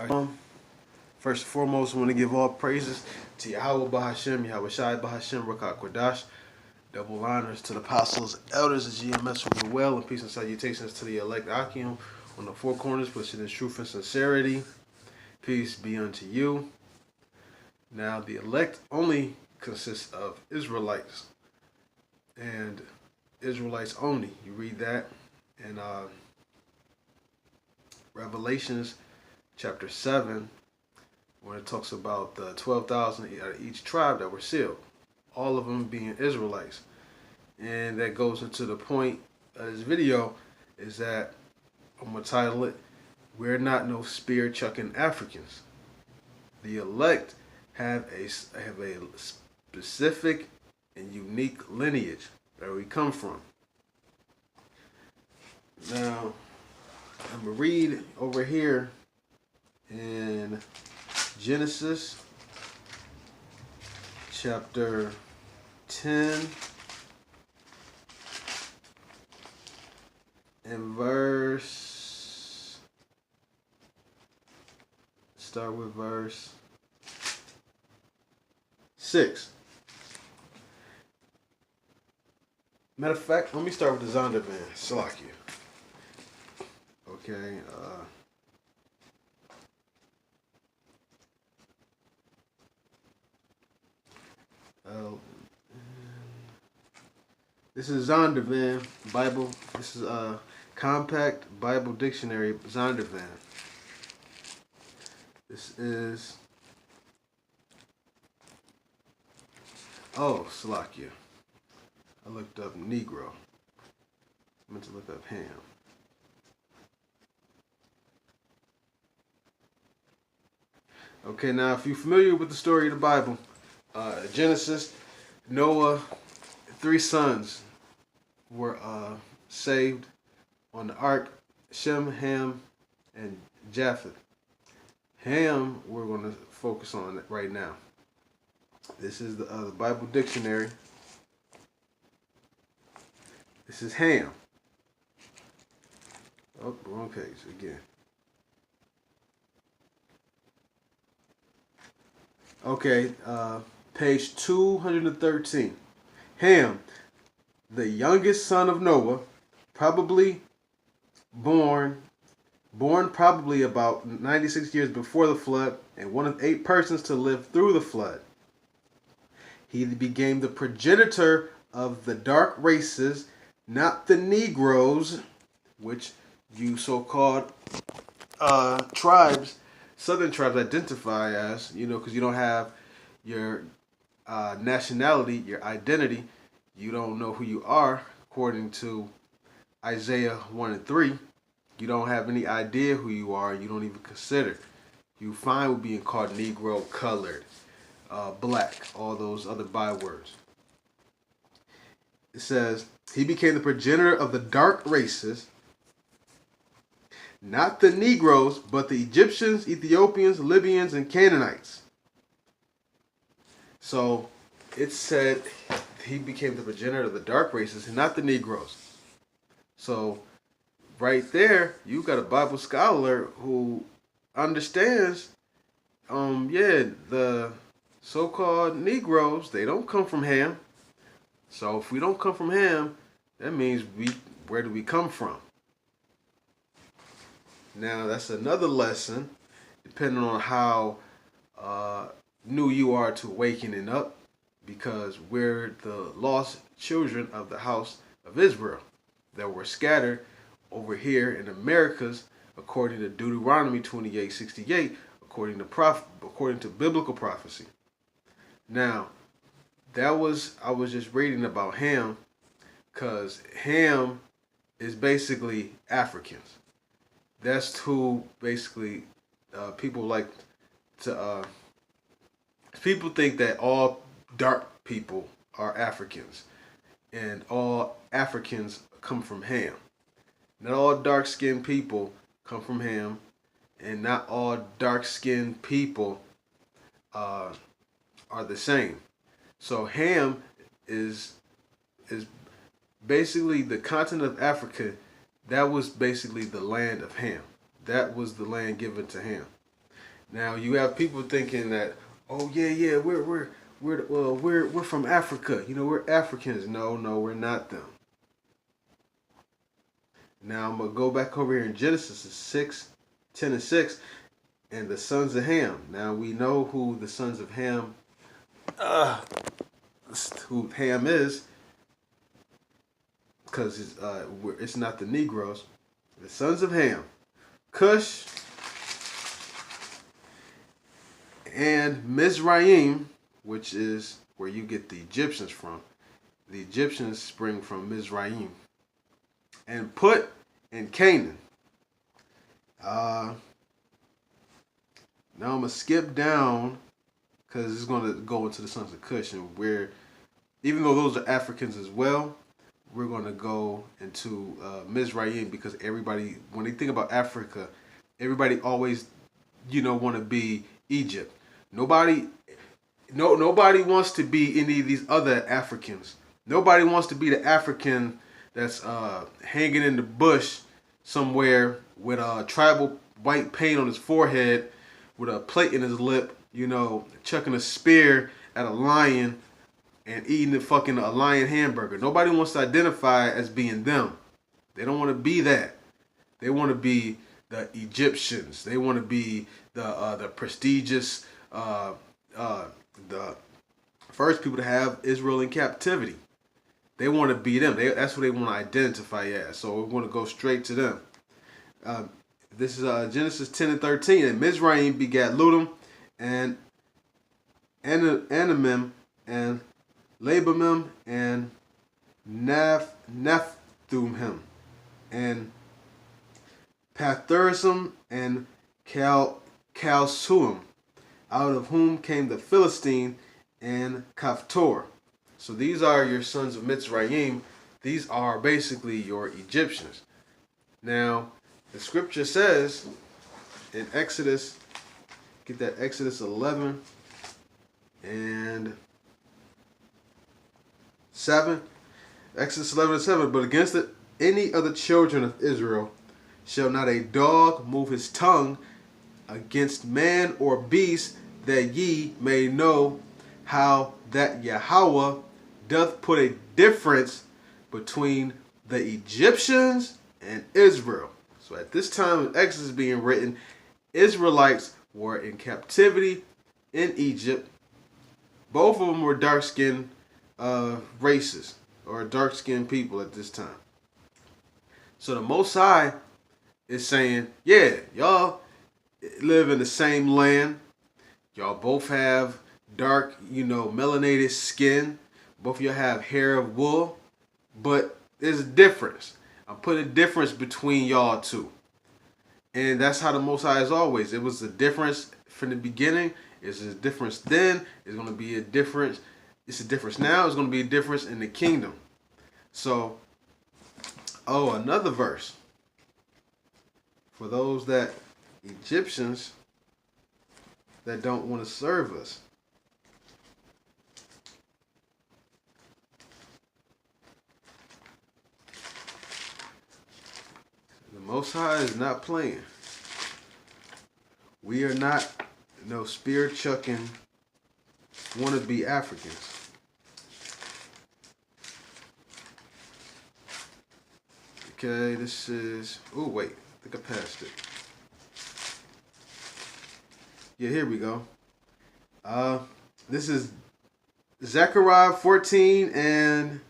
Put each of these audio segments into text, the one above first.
First and foremost, I want to give all praises to Yahweh Bahashem, Yahweh Shai Bahashem, Rakat Kodash. Double honors to the apostles, elders of GMS who were well, and peace and salutations to the elect Akim on the four corners, which in truth and sincerity. Peace be unto you. Now, the elect only consists of Israelites, and Israelites only. You read that in Revelations chapter 7, when it talks about the 12,000 out of each tribe that were sealed, all of them being Israelites. And that goes into the point of this video, is that I'm going to title it, "We're Not No Spear Chucking Africans." The elect have a specific and unique lineage that we come from. Now, I'm going to read over here in Genesis chapter 10 and start with verse 6. Matter of fact, let me start with the Zondervan, Salakia. Okay, this is Zondervan Bible. This is a compact Bible dictionary, Zondervan. This is, Salakia. I looked up Negro. I meant to look up Ham. Okay, now if you're familiar with the story of the Bible, Genesis, Noah, 3 sons were saved on the ark: Shem, Ham, and Japheth. Ham, we're going to focus on right now. This is the Bible dictionary. This is Ham. Oh, wrong page again. Okay, page 213. Ham, the youngest son of Noah, probably born probably about 96 years before the flood, and one of 8 persons to live through the flood. He became the progenitor of the dark races, not the Negroes, which you so-called tribes, southern tribes identify as, because you don't have your nationality, your identity. You don't know who you are, according to Isaiah 1 and 3. You don't have any idea who you are. You don't even consider. You fine with being called Negro, colored, black, all those other bywords. It says, he became the progenitor of the dark races, not the Negroes, but the Egyptians, Ethiopians, Libyans, and Canaanites. So it said he became the progenitor of the dark races, and not the Negroes. So right there, you got a Bible scholar who understands, the so-called Negroes, they don't come from Ham. So if we don't come from Ham, that means where do we come from? Now, that's another lesson, depending on how new you are to wakening up, because we're the lost children of the house of Israel that were scattered over here in Americas, according to Deuteronomy 28:68, according to biblical prophecy. Now, I was just reading about Ham, because Ham is basically Africans. That's who basically people like to. People think that all dark people are Africans, and all Africans come from Ham. Not all dark-skinned people come from Ham, and not all dark-skinned people are the same. So Ham is basically the continent of Africa. That was basically the land of Ham. That was the land given to Ham. Now you have people thinking that, oh yeah, yeah, we're from Africa. You know, we're Africans. No, no, we're not them. Now I'm gonna go back over here in Genesis 6, 10 and 6, and the sons of Ham. Now we know who the sons of Ham, uh, who Ham is, because it's not the Negroes. The sons of Ham, Cush and Mizraim, which is where you get the Egyptians from. The Egyptians spring from Mizraim, and Put in Canaan. Now I'm gonna skip down because it's gonna go into the sons of Cush, and where, even though those are Africans as well, we're gonna go into Mizraim, because everybody, when they think about Africa, everybody always, want to be Egypt. Nobody wants to be any of these other Africans. Nobody wants to be the African that's hanging in the bush somewhere with a tribal white paint on his forehead, with a plate in his lip, chucking a spear at a lion and eating a lion hamburger. Nobody wants to identify as being them. They don't want to be that. They want to be the Egyptians. They want to be the prestigious, the first people to have Israel in captivity. They want to be them. That's what they want to identify as. So we're going to go straight to them. This is Genesis 10 and 13. And Mizraim begat Ludum and Anamim and Labamim and Naphthumim and Pathusim and Calsuim, out of whom came the Philistine and Kaphtor. So these are your sons of Mitzrayim. These are basically your Egyptians. Now, the scripture says in Exodus, get that, Exodus 11 and 7. Exodus 11 and 7. But against any of the children of Israel shall not a dog move his tongue against man or beast, that ye may know how that Yahweh doth put a difference between the Egyptians and Israel. So at this time of Exodus being written, Israelites were in captivity in Egypt. Both of them were dark-skinned races, or dark-skinned people at this time. So the Most High is saying, yeah, y'all live in the same land. Y'all both have dark, melanated skin. Both of y'all have hair of wool. But there's a difference. I'm putting a difference between y'all two. And that's how the Most High is always. It was a difference from the beginning. It's a difference then. It's going to be a difference. It's a difference now. It's going to be a difference in the kingdom. So, another verse. For those that Egyptians that don't want to serve us. The Most High is not playing. We are not no spear chucking wannabe Africans. Okay, this is, oh wait, I think I passed it. Yeah, here we go. This is Zechariah 14 and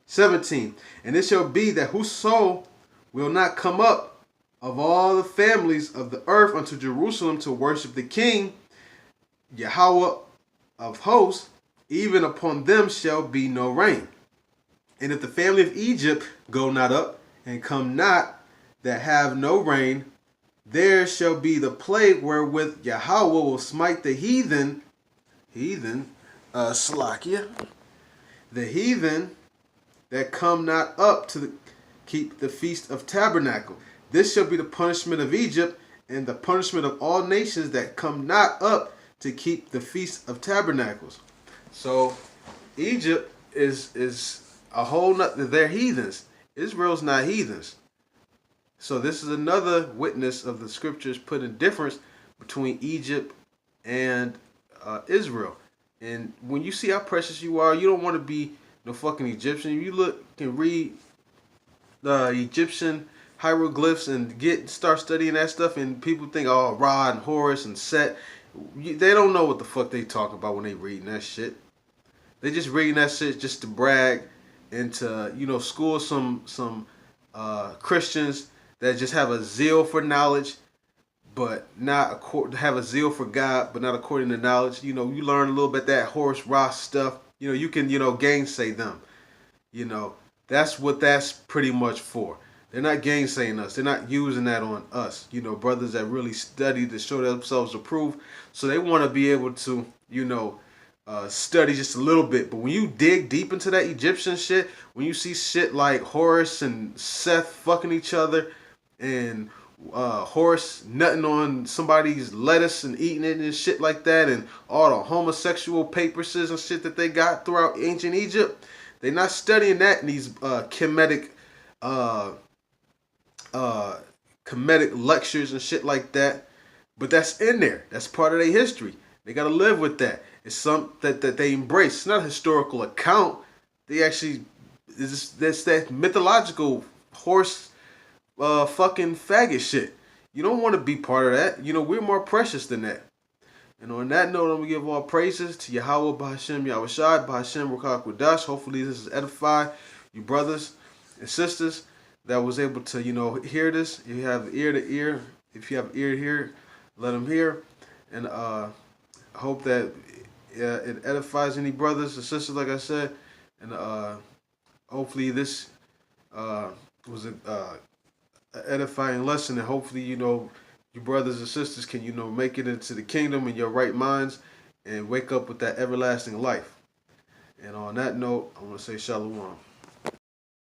17. And it shall be that whoso will not come up of all the families of the earth unto Jerusalem to worship the King, Yahweh of hosts, even upon them shall be no rain. And if the family of Egypt go not up, and come not, that have no rain, there shall be the plague wherewith Yahweh will smite the heathen, Slakia, the heathen that come not up to keep the feast of tabernacle. This shall be the punishment of Egypt, and the punishment of all nations that come not up to keep the feast of tabernacles. So Egypt is a whole nother, they're heathens. Israel's not heathens. So this is another witness of the scriptures putting a difference between Egypt and Israel. And when you see how precious you are, you don't want to be no fucking Egyptian. You look can read the Egyptian hieroglyphs and start studying that stuff, and people think, oh, Ra and Horus and Set. They don't know what the fuck they talking about when they reading that shit. They just reading that shit just to brag and to school some Christians that just have a zeal for knowledge, but not have a zeal for God, but not according to knowledge. You learn a little bit that Horus Ra stuff. You can gainsay them. You know, that's what that's pretty much for. They're not gainsaying us. They're not using that on us. Brothers that really study to show themselves approved. So they want to be able to, study just a little bit. But when you dig deep into that Egyptian shit, when you see shit like Horus and Seth fucking each other, and Horus nutting on somebody's lettuce and eating it and shit like that, and all the homosexual papacies and shit that they got throughout ancient Egypt, they're not studying that in these uh, comedic lectures and shit like that. But that's in there. That's part of their history. They gotta live with that. It's something that they embrace. It's not a historical account. They actually that's that mythological horse fucking faggot shit. You don't want to be part of that. We're more precious than that. And on that note, I'm going to give all praises to Yahweh, Bahashem, Yahushai, Bahashem, Rakak Wadash. Hopefully this has edified you brothers and sisters that was able to, hear this. If you have ear to ear, if you have ear to hear, let them hear. And I hope that it edifies any brothers and sisters, like I said. And hopefully this was a edifying lesson, and hopefully your brothers and sisters can make it into the kingdom in your right minds and wake up with that everlasting life. And on that note, I want to say shalom.